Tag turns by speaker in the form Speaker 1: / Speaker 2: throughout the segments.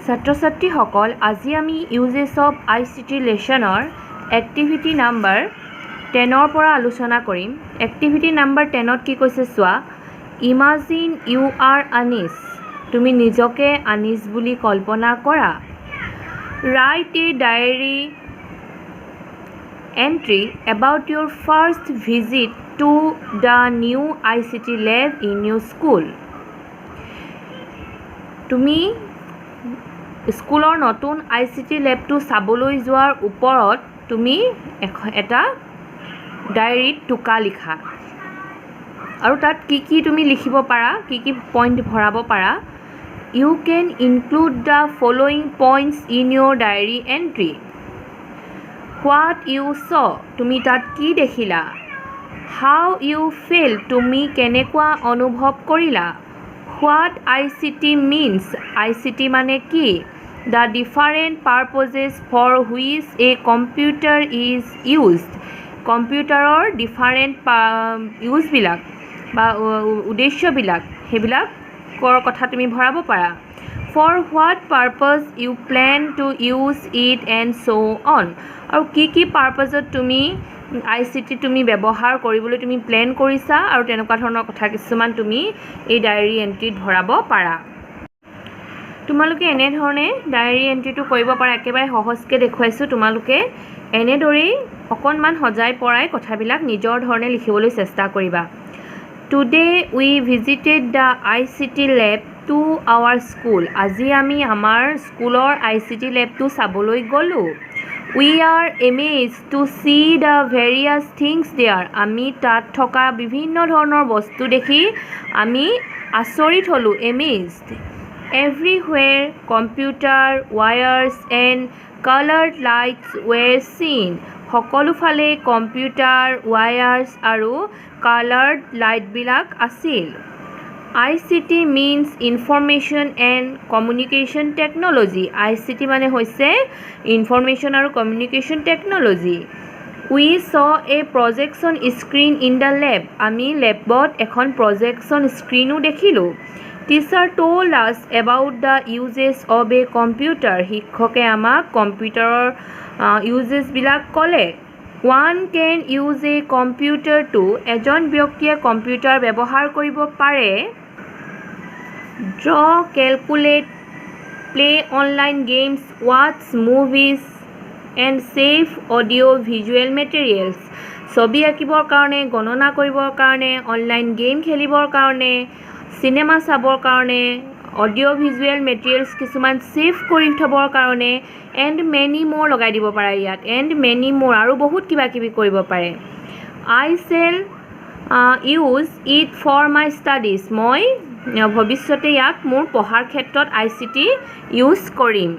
Speaker 1: ছাত্ৰ-ছাত্ৰীসকল আজি আমি ইউজেছ অফ ICT লেচনৰ এক্টিভিটি নাম্বাৰ 10 পৰা আলোচনা কৰিম। এক্টিভিটি নাম্বাৰ 10ত কি কৈছে চোৱা, ইমাজিন ইউ আৰ আনিছ, তুমি নিজকে আনিছ বুলি কল্পনা কৰা। Right A diary entry about Euro first visit to the new ICT lab in Euro school. তুমি স্কুলৰ নতুন ICT লেবটো চাবলৈ যোৱাৰ ওপৰত তুমি এটা ডায়েৰীত টোকা লিখা আৰু তাত কি তুমি লিখিব পাৰা, কি পইণ্ট ভৰাব পাৰা। You can include the following points in your diary entry. What you see, তুমি তাত কি দেখিলা। হাউ ইউ ফিল, তুমি কেনেকুৱা অনুভৱ কৰিলা। হোৱাট ICT মিনছ, ICT মানে কি। The different purposes for which a computer is used, কম্পিউটাৰৰ ডিফাৰেণ্ট ইউজবিলাক বা উদ্দেশ্যবিলাক সেইবিলাকৰ কথা তুমি ভৰাব পাৰা। For what purpose you plan to use it and so' on, আৰু কি পাৰ্পজত তুমি ICT তুমি ব্যৱহাৰ কৰিবলৈ তুমি প্লেন কৰিছা আৰু তেনেকুৱা ধৰণৰ কথা কিছুমান তুমি এই ডায়েৰী এণ্ট্ৰিত ভৰাব পাৰা। তোমালোকে এনেধৰণে ডায়েৰী এণ্ট্ৰিটো কৰিব পাৰা। একেবাৰে সহজকৈ দেখুৱাইছোঁ, তোমালোকে এনেদৰেই অকণমান সজাই পৰাই কথাবিলাক নিজৰ ধৰণে লিখিবলৈ চেষ্টা কৰিবা। Today we visited the ICT lab to our school, আজি আমি আমাৰ স্কুলৰ ICT লেবটো চাবলৈ গ'লোঁ। We are amazed to see the various things there, আমি তাত থকা বিভিন্ন ধৰণৰ বস্তু দেখি আমি আচৰিত হ'লোঁ, amazed. Everywhere computer wires and coloured lights were seen, সকলোফালে কম্পিউটাৰ ৱায়াৰ্ছ আৰু কালাৰ্ড লাইটবিলাক আছিল। ICT means information and communication technology, ICT মানে হৈছে ইনফৰমেশ্যন আৰু communication technology. We saw a projection screen in the lab, আমি লেবত এখন প্ৰজেকশ্যন স্ক্ৰীনো দেখিলোঁ। Teacher told us about the uses of a computer, শিক্ষকে আমাক কম্পিউটাৰৰ ইউজেছবিলাক ক'লে। One can use a computer to, এজন ব্যক্তিয়ে কম্পিউটাৰ ব্যৱহাৰ কৰিব পাৰে। Draw, calculate, play online games, ৱাটছ movies and save audio' visual materials, ছবি আঁকিবৰ কাৰণে, গণনা কৰিবৰ কাৰণে, অনলাইন গেম খেলিবৰ কাৰণে, চিনেমা চাবৰ কাৰণে, অডিঅ' ভিজুৱেল মেটেৰিয়েলছ কিছুমান ছেভ কৰি থ'বৰ কাৰণে, এণ্ড মেনি মোৰ লগাই দিব পাৰা ইয়াত, এণ্ড মেনি মোৰ আৰু বহুত কিবা কিবি কৰিব পাৰে। I shall use it for my studies, মই ভৱিষ্যতে ইয়াক মোৰ পঢ়াৰ ক্ষেত্ৰত ICT ইউজ কৰিম।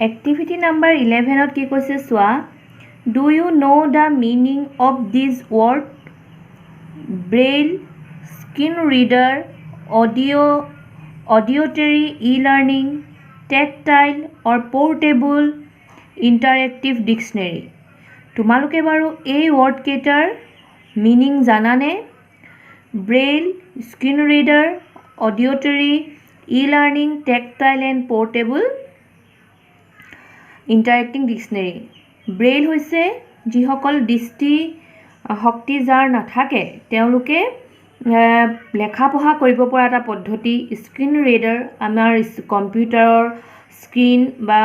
Speaker 1: এক্টিভিটি নাম্বাৰ 11ত কি কৈছে চোৱা, do you know' the meaning of these word. Braille, screen reader, auditory, e-learning, tactile or portable, interactive dictionary. তোমালোকে বাৰু এই ৱৰ্ডকেইটাৰ মিনিং জানানে? Braille, screen reader, auditory, e-learning, tactile and portable, interactive dictionary. Braille হৈছে যিসকল দৃষ্টি শক্তি যাৰ নাথাকে তেওঁলোকে লেখা পঢ়া কৰিব পৰা এটা পদ্ধতি। স্ক্ৰীন ৰিডাৰ আমাৰ কম্পিউটাৰৰ স্ক্ৰীন বা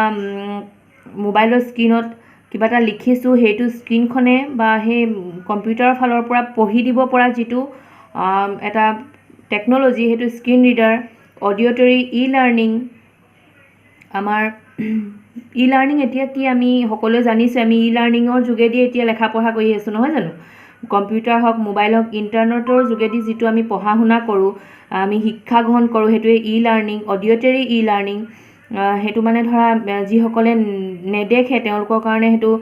Speaker 1: মোবাইলৰ স্ক্ৰীনত কিবা এটা লিখিছোঁ, সেইটো স্ক্ৰীনখনে বা সেই কম্পিউটাৰৰ ফালৰ পৰা পঢ়ি দিব পৰা যিটো এটা টেকন'লজি, সেইটো স্ক্ৰীন ৰিডাৰ। অডিঅ'টৰী, ই-লাৰ্ণিং, আমাৰ ই-লাৰ্ণিং এতিয়া কি আমি সকলোৱে জানিছোঁ, আমি ই-লাৰ্ণিঙৰ যোগেদি এতিয়া লেখা পঢ়া কৰি আছোঁ নহয় জানো। কম্পিউটাৰ হওক, মোবাইল হওক, ইণ্টাৰনেটৰ যোগেদি যিটো আমি পঢ়া শুনা কৰোঁ, আমি শিক্ষা গ্ৰহণ কৰোঁ, সেইটোৱে ই-লাৰ্ণিং। অডিঅ'টৰী ই-লাৰ্ণিং, সেইটো মানে ধৰা যিসকলে নেদেখে তেওঁলোকৰ কাৰণে সেইটো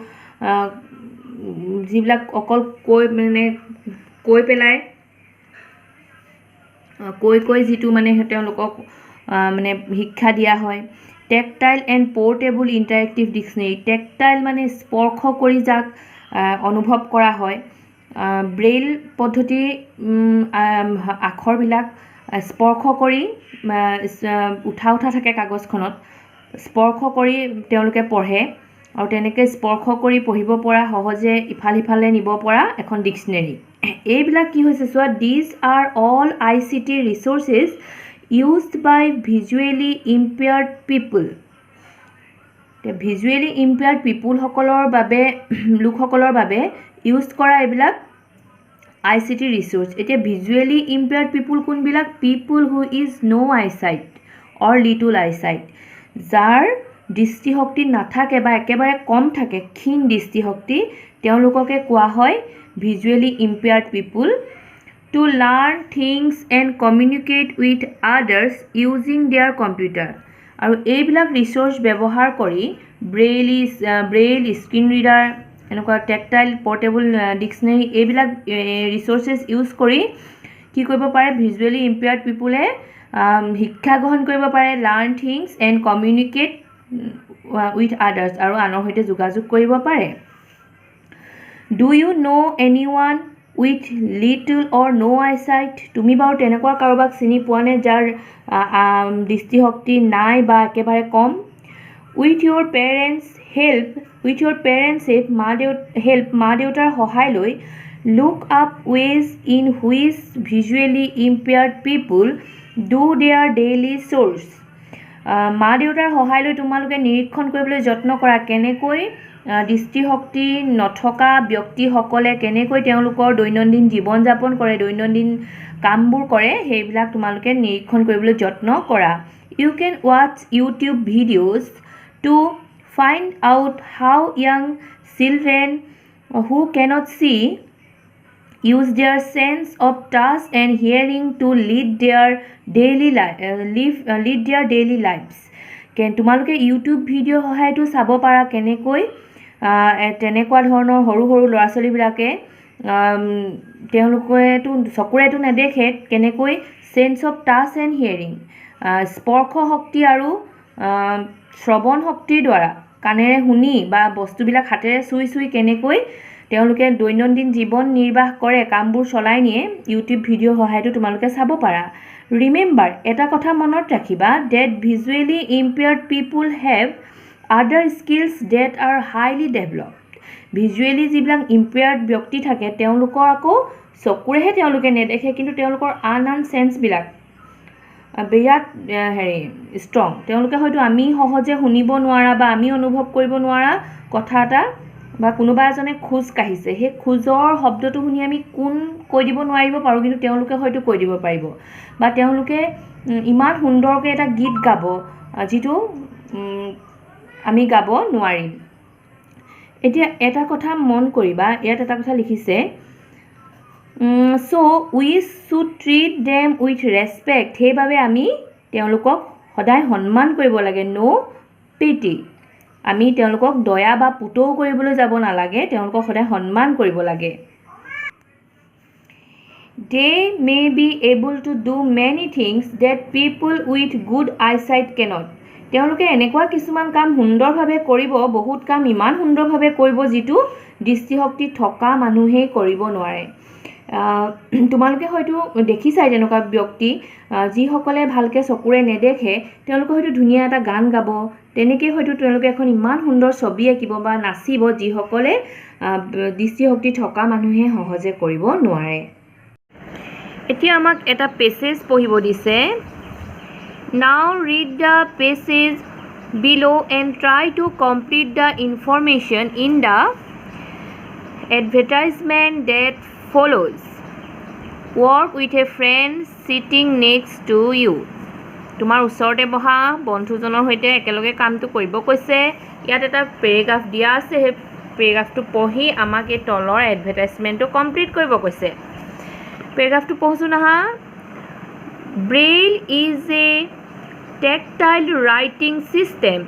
Speaker 1: যিবিলাক অকল কৈ পেলাই কৈ যিটো মানে তেওঁলোকক মানে শিক্ষা দিয়া হয়। Tactile and portable interactive dictionary, tactile মানে স্পৰ্শ কৰি যাক অনুভৱ কৰা হয়। ব্ৰেইল পদ্ধতি আখৰবিলাক স্পৰ্শ কৰি উঠা থাকে কাগজখনত স্পৰ্শ কৰি তেওঁলোকে পঢ়ে আৰু তেনেকৈ স্পৰ্শ কৰি পঢ়িব পৰা সহজে ইফাল সিফালে নিব পৰা এখন ডিক্সনেৰী এইবিলাক কি হৈছে চোৱা these are all ICT resources used by visually impaired people visually impaired লোকসকলৰ বাবে ইউজ কৰা এইবিলাক ICT ৰিচোৰ্চ এতিয়া ভিজুৱেলি ইম্পেয়াৰ্ড পিপল কোনবিলাক people who is no আইচাইট or little আইচাইট যাৰ দৃষ্টিশক্তি নাথাকে বা একেবাৰে কম থাকে ক্ষীণ দৃষ্টিশক্তি তেওঁলোককে কোৱা হয় visually impaired people to learn things and communicate with others using their computer আৰু এইবিলাক ৰিচোৰ্চ ব্যৱহাৰ কৰি ব্ৰেইল স্ক্ৰীন ৰিডাৰ এনেকুৱা টেকটাইল পৰ্টেবল ডিক্সনেৰী এইবিলাক ৰিচোৰ্চেছ ইউজ কৰি কি কৰিব পাৰে ভিজুৱেলি ইম্পেয়াৰ্ড পিপুলে শিক্ষা গ্ৰহণ কৰিব পাৰে learn things and communicate with others আৰু আনৰ সৈতে যোগাযোগ কৰিব পাৰে ডু ইউ ন' এনিৱান with little or no' eyesight তুমি বাৰু তেনেকুৱা কাৰোবাক চিনি পোৱা নে যাৰ দৃষ্টিশক্তি নাই বা একেবাৰে কম উইথ ইয়'ৰ পেৰেণ্টছ মা দেউতাৰ সহায় লৈ look up ways in which visually impaired people do their daily chores মা দেউতাৰ সহায় লৈ তোমালোকে নিৰীক্ষণ কৰিবলৈ যত্ন কৰা কেনেকৈ দৃষ্টিশক্তি নথকা ব্যক্তিসকলে কেনেকৈ তেওঁলোকৰ দৈনন্দিন জীৱন যাপন কৰে দৈনন্দিন কামবোৰ কৰে সেইবিলাক তোমালোকে নিৰীক্ষণ কৰিবলৈ যত্ন কৰা you can watch YouTube videos to find out how young children who cannot see use their sense of touch and hearing to lead their daily lives তোমালোকে ইউটিউব ভিডিঅ' সহায়তো চাব পাৰা কেনেকৈ তেনেকুৱা ধৰণৰ সৰু ল'ৰা ছোৱালীবিলাকে তেওঁলোকেতো চকুৰেতো নেদেখে কেনেকৈ sense of touch and hearing স্পৰ্শ শক্তি আৰু শ্ৰৱণ শক্তিৰ দ্বাৰা কাণেৰে শুনি বা বস্তুবিলাক হাতেৰে চুই কেনেকৈ তেওঁলোকে দৈনন্দিন জীৱন নিৰ্বাহ কৰে কামবোৰ চলাই নিয়ে ইউটিউব ভিডিঅ' সহায়তো তোমালোকে চাব পাৰা ৰিমেম্বাৰ এটা কথা মনত ৰাখিবা date visually impaired people have আদাৰ skills date R highly developed visually যিবিলাক ইম্পেয়াৰ্ড ব্যক্তি থাকে তেওঁলোকৰ আকৌ চকুৰেহে তেওঁলোকে নেদেখে কিন্তু তেওঁলোকৰ আন চেন্সবিলাক বিৰাট ষ্ট্ৰং তেওঁলোকে হয়তো আমি সহজে শুনিব নোৱাৰা বা আমি অনুভৱ কৰিব নোৱাৰা কথা এটা বা কোনোবা এজনে খোজ কাঢ়িছে সেই খোজৰ শব্দটো শুনি আমি কোন কৈ দিব নোৱাৰিব পাৰোঁ কিন্তু তেওঁলোকে হয়তো কৈ দিব পাৰিব বা তেওঁলোকে ইমান সুন্দৰকৈ এটা গীত গাব যিটো আমি গাব নোৱাৰিম এতিয়া এটা কথা মন কৰিবা ইয়াত এটা কথা লিখিছে so' we should treat them with respect সেইবাবে আমি তেওঁলোকক সদায় সন্মান কৰিব লাগে ন' পিটি আমি তেওঁলোকক দয়া বা পুতৌ কৰিবলৈ যাব নালাগে তেওঁলোকক সদায় সন্মান কৰিব লাগে they may be able to do many things that people with good eyesight cannot তেওঁলোকে এনেকুৱা কিছুমান কাম সুন্দৰভাৱে কৰিব বহুত কাম ইমান সুন্দৰভাৱে কৰিব যিটো দৃষ্টিশক্তি থকা মানুহেই কৰিব নোৱাৰে তোমালোকে হয়তো দেখিছাই তেনেকুৱা ব্যক্তি যিসকলে ভালকৈ চকুৰে নেদেখে তেওঁলোকে হয়তো ধুনীয়া এটা গান গাব তেনেকৈ হয়তো তেওঁলোকে এখন ইমান সুন্দৰ ছবি আঁকিব বা নাচিব যিসকলে দৃষ্টিশক্তি থকা মানুহে সহজে কৰিব নোৱাৰে এতিয়া আমাক এটা পেছেজ পঢ়িব দিছে now read the passage below and try to complete the information in the advertisement that follows work with a friend sitting next to you তোমাৰ ওচৰতে বহা বন্ধুজনৰ সৈতে একেলগে কামটো কৰিব কৈছে ইয়াত এটা পেৰাগ্ৰাফ দিয়া আছে সেই পেৰাগ্ৰাফটো পঢ়ি আমাক এই তলৰ এডভাৰটাইজমেণ্টটো কমপ্লিট কৰিব কৈছে পেৰাগ্ৰাফটো পঢ়ছো নহা Braille is a tactile writing system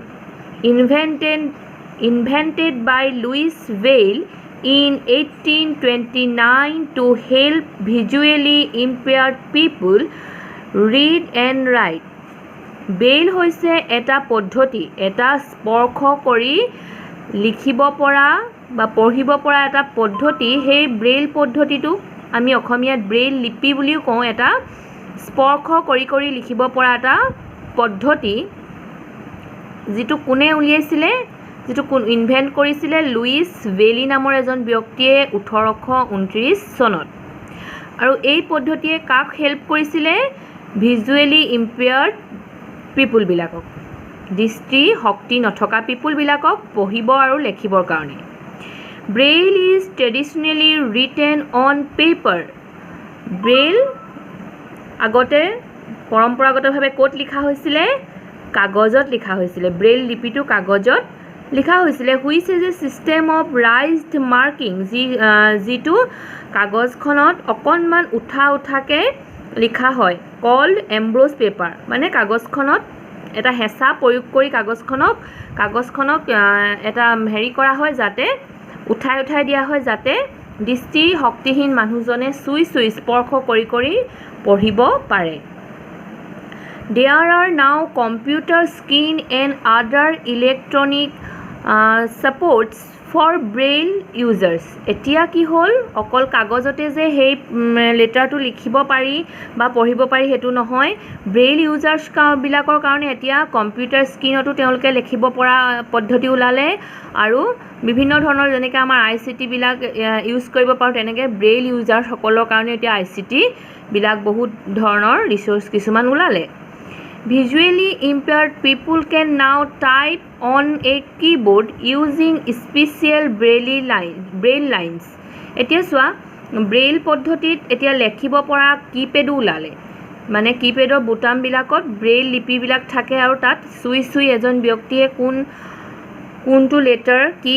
Speaker 1: invented by Louis Weil in 1829 to help visually impaired people read and write. Braille হৈছে এটা পদ্ধতি এটা স্পৰ্শ কৰি লিখিব পৰা বা পঢ়িব পৰা এটা পদ্ধতি সেই ব্ৰেইল পদ্ধতিটো আমি অসমীয়াত ব্ৰেইল লিপি বুলিও কওঁ এটা স্পৰ্শ কৰি লিখিব পৰা এটা পদ্ধতি যিটো কোনে উলিয়াইছিলে যিটো ইনভেন্ট কৰিছিলে লুইছ বেলি নামৰ এজন ব্যক্তিয়ে 1829 চনত আৰু এই পদ্ধতিয়ে কাক হেল্প কৰিছিলে ভিজুৱেলি ইম্পেয়াৰ্ড পিপুল বিলাকক দৃষ্টি শক্তি নথকা পিপুল বিলাকক পঢ়িব আৰু লিখিবৰ কাৰণে braille is traditionally written on paper braille আগতে পৰম্পৰাগতভাৱে ক'ত লিখা হৈছিলে কাগজত লিখা হৈছিলে ব্ৰেইল লিপিটো কাগজত লিখা হৈছিলে which is a system of raised marking যিটো কাগজখনত অকণমান উঠাকে লিখা হয় কল্ড এম্ব্ৰছ পেপাৰ মানে কাগজখনত এটা হেঁচা প্ৰয়োগ কৰি কাগজখনক এটা হেৰি কৰা হয় যাতে উঠাই দিয়া হয় যাতে দৃষ্টি শক্তিহীন মানুহজনে চুই স্পৰ্শ কৰি পঢ়িব পাৰে There are now computer screen and other electronic supports for braille users. এতিয়া কি হ'ল অকল কাগজতে যে সেই লেটাৰটো লিখিব পাৰি বা পঢ়িব পাৰি হেতু নহয় ব্ৰেইল ইউজাৰ্ছ বিলাকৰ কাৰণে এতিয়া কম্পিউটাৰ স্ক্ৰীনতো তেওঁলোকে লিখিব পৰা পদ্ধতি ওলালে আৰু বিভিন্ন ধৰণৰ যেনেকৈ আমাৰ ICT বিলাক ইউজ কৰিব পাৰো তেনেকৈ ব্ৰেইল ইউজাৰ্ছ সকলৰ কাৰণে এতিয়া ICT বিলাক বহুত ধৰণৰ ৰিসোৰ্স কিছুমান ওলালে Visually impaired people can now type on a keyboard using special braille lines. এতিয়া চোৱা ব্ৰেইল পদ্ধতিত এতিয়া লিখিব পৰা কিপ্যাডো ওলালে মানে কিপ্যাডৰ বুটাম বিলাকত ব্ৰেইল লিপি বিলাক থাকে আৰু তাত চুই এজন ব্যক্তিয়ে কোনটো লেটাৰ কি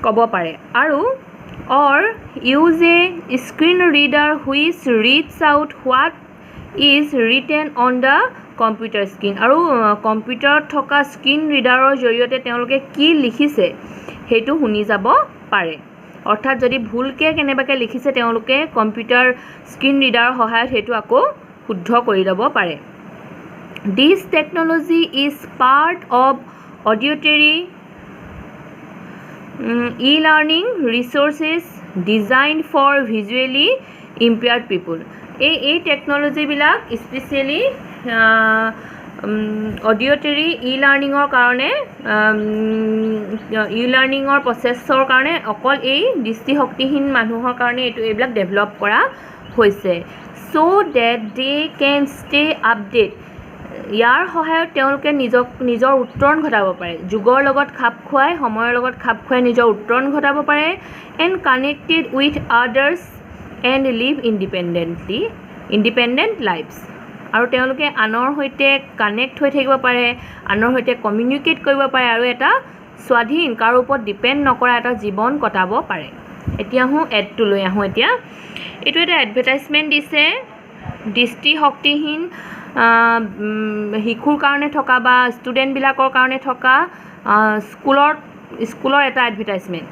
Speaker 1: ক'ব পাৰে আৰু or use a screen reader which reads out what is written on the computer screen আৰু কম্পিউটাৰত থকা স্ক্ৰীন ৰিডাৰৰ জৰিয়তে তেওঁলোকে কি লিখিছে হেতু শুনি যাব পাৰে অৰ্থাৎ যদি ভুলকে কেনেবাকে লিখিছে তেওঁলোকে কম্পিউটাৰ স্ক্ৰীন ৰিডাৰৰ সহায়ত হেতু আকৌ শুদ্ধ কৰি ল'ব পাৰে This technology is part of auditory e-learning resources designed for visually impaired people এই টেকনলজি বিলাক স্পেশালি অডিঅ'টৰী ই-লাৰ্ণিঙৰ কাৰণে ই-লাৰ্ণিঙৰ প্ৰচেছৰ কাৰণে অকল এই দৃষ্টিশক্তিহীন মানুহৰ কাৰণে এইবিলাক ডেভেলপ কৰা হৈছে so that they can stay update ইয়াৰ সহায়ত তেওঁলোকে নিজৰ উত্তৰণ ঘটাব পাৰে যুগৰ লগত খাপ খুৱাই সময়ৰ লগত খাপ খুৱাই নিজৰ উত্তৰণ ঘটাব পাৰে and connected with others and live independent lives আৰু তেওঁলোকে আনৰ সৈতে কানেক্ট হৈ থাকিব পাৰে আনৰ সৈতে কমিউনিকেট কৰিব পাৰে আৰু এটা স্বাধীন কাৰো ওপৰত ডিপেন্ড নকৰা এটা জীৱন কটাব পাৰে এতিয়া এডটো লৈ আহো এতিয়া এটো এটা এডভাৰটাইজমেন্ট দিছে দৃষ্টি শক্তিহীন শিশুৰ কাৰণে থকা বা ষ্টুডেন্ট বিলাকৰ কাৰণে থকা স্কুলৰ এটা advertisement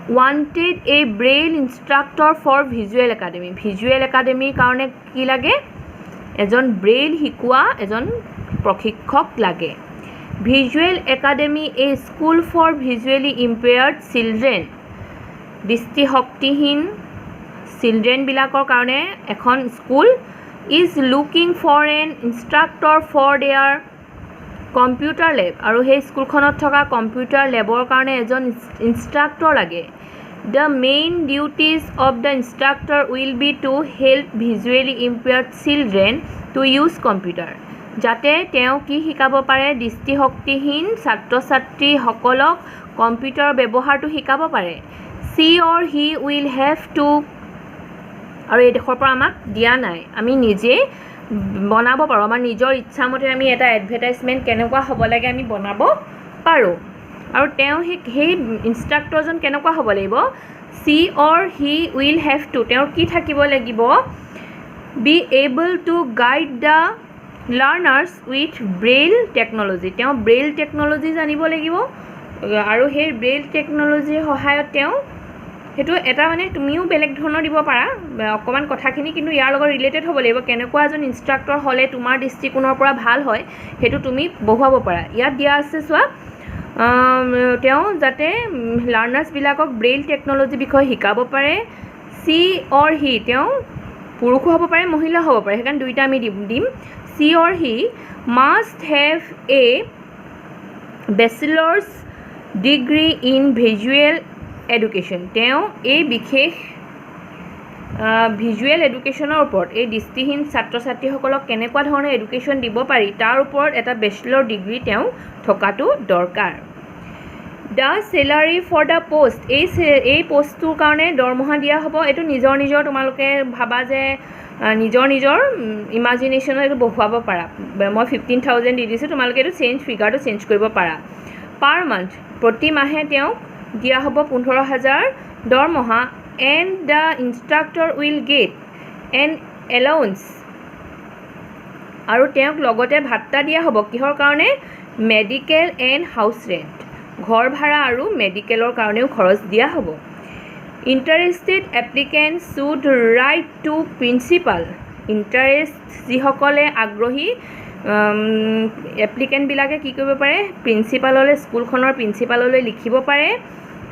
Speaker 1: wanted a braille instructor for visual academy কাৰণে কি লাগে এজন ব্ৰেইল শিকোৱা এজন প্ৰশিক্ষক লাগে visual academy a school for visually impaired children দৃষ্টিশক্তিহীন চিলড্ৰেন বিলাকৰ কাৰণে এখন school is looking for an instructor for their computer lab আৰু সেই স্কুলখনত থকা কম্পিউটাৰ লেবৰ কাৰণে এজন ইনষ্ট্ৰাক্টৰ লাগে The main duties of the instructor will be to help visually impaired children to use computer যাতে তেওঁ কি শিকাব পাৰে দৃষ্টিশক্তিহীন ছাত্ৰ-ছাত্ৰী সকলক কম্পিউটাৰ ব্যৱহাৰটো শিকাব পাৰে she or he will have to আৰু এই দেখৰ পৰা আমাক দিয়া নাই আমি নিজে বনাব পাৰো আমাৰ নিজৰ ইচ্ছামতে আমি এটা এডভাৰটাইজমেন্ট কেনেকুৱা হ'ব লাগে আমি বনাব পাৰো আৰু তেওঁ সেই ইনষ্ট্ৰাক্টৰজন কেনেকুৱা হ'ব লাগিব she or he will have to তেওঁৰ কি থাকিব লাগিব be able to guide the learners with braille technology তেওঁ braille technology জানিব লাগিব আৰু সেই braille technology সহায়ত তেওঁ হেতু এটা মানে তুমিও বেলেগ ধৰণৰ দিব পাৰা অকমান কথাখিনি কিন্তু ইয়াৰ লগত ৰিলেটেড হ'ব লাগিব কেনেকুৱা এজন ইনষ্ট্ৰাক্টৰ হলে তোমাৰ দৃষ্টিকোণৰ পৰা ভাল হয় হেতু তুমি বহুৱাব পাৰা ইয়াত দিয়া আছে চোৱা তেওঁ যাতে লাৰ্নাৰ্ছ বিলাকক ব্ৰেইল টেকনলজি বিষয় শিকাব পাৰে she or he তেওঁ পুৰুষো হ'ব পাৰে মহিলা হ'ব পাৰে সেইকাৰণে দুইটা আমি দিম she or he must have a bachelors degree in visual education তেওঁ এই বিশেষ ভিজুৱেল এডুকেশ্যনৰ ওপৰত এই দৃষ্টিহীন ছাত্ৰ ছাত্ৰীসকলক কেনেকুৱা ধৰণৰ এডুকেশ্যন দিব পাৰি তাৰ ওপৰত এটা বেচেলৰ ডিগ্ৰী তেওঁ থকাটো দৰকাৰ the salary for the post এই পষ্টটোৰ কাৰণে দৰমহা দিয়া হ'ব এইটো নিজৰ তোমালোকে ভাবা যে নিজৰ ইমাজিনেশ্যনত এইটো বহুৱাব পাৰা মই 15,000 দি দিছোঁ তোমালোকে এইটো ফিগাৰটো চেঞ্জ কৰিব পাৰা পাৰ মান্থ প্ৰতি মাহে তেওঁক দিয়া হ'ব 15,000 দৰমহা and the instructor will get an allowance আৰু তেওঁক লগতে ভাত্তা দিয়া হ'ব কিহৰ কাৰণে মেডিকেল এণ্ড হাউচ ৰেণ্ট ঘৰ ভাড়া আৰু মেডিকেলৰ কাৰণেও খৰচ দিয়া হ'ব interested applicant should right to principal যিসকলে আগ্ৰহী এপ্লিকেণ্টবিলাকে কি কৰিব পাৰে প্ৰিন্সিপাললৈ স্কুলখনৰ প্ৰিন্সিপাললৈ লিখিব পাৰে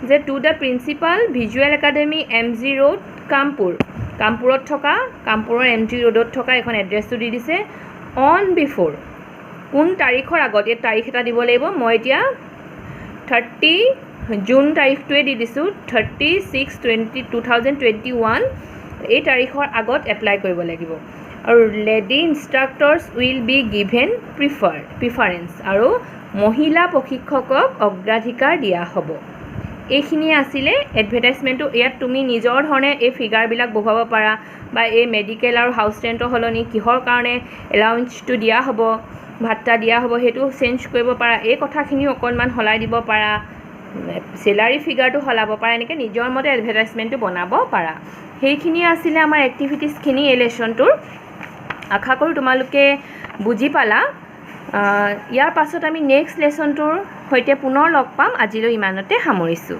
Speaker 1: যে to the principal visual academy MG road কামপুৰত থকা কামপুৰৰ MG ৰোডত থকা এখন এড্ৰেছটো দি দিছে অন বিফ'ৰ কোন তাৰিখৰ আগত এই তাৰিখ এটা দিব লাগিব মই এতিয়া 30 জুন তাৰিখটোৱে দি দিছোঁ 30/6/2021 এই তাৰিখৰ আগত এপ্লাই কৰিব লাগিব আৰু lady instructors will be given preference আৰু মহিলা প্ৰশিক্ষকক অগ্ৰাধিকাৰ দিয়া হ'ব এইখিনি আছিলে এডভাৰটাইজমেণ্টটো ইয়াত তুমি নিজৰ ধৰণে এই ফিগাৰবিলাক বহুৱাব পাৰা বা এই মেডিকেল আৰু হাউচ ৰেণ্টৰ সলনি কিহৰ কাৰণে এলাউঞ্চটো দিয়া হ'ব ভাত্তা দিয়া হ'ব সেইটো চেঞ্জ কৰিব পাৰা এই কথাখিনি অকণমান সলাই দিব পাৰা চেলাৰী ফিগাৰটো সলাব পাৰা এনেকৈ নিজৰ মতে এডভাৰটাইজমেণ্টটো বনাব পাৰা সেইখিনি আছিলে আমাৰ এক্টিভিটিছখিনি এই লেচনটোৰ আশা কৰোঁ তোমালোকে বুজি পালা ইয়াৰ পাছত আমি নেক্সট লেচনটোৰ সৈতে পুনৰ লগ পাম আজিলৈ ইমানতে সামৰিছোঁ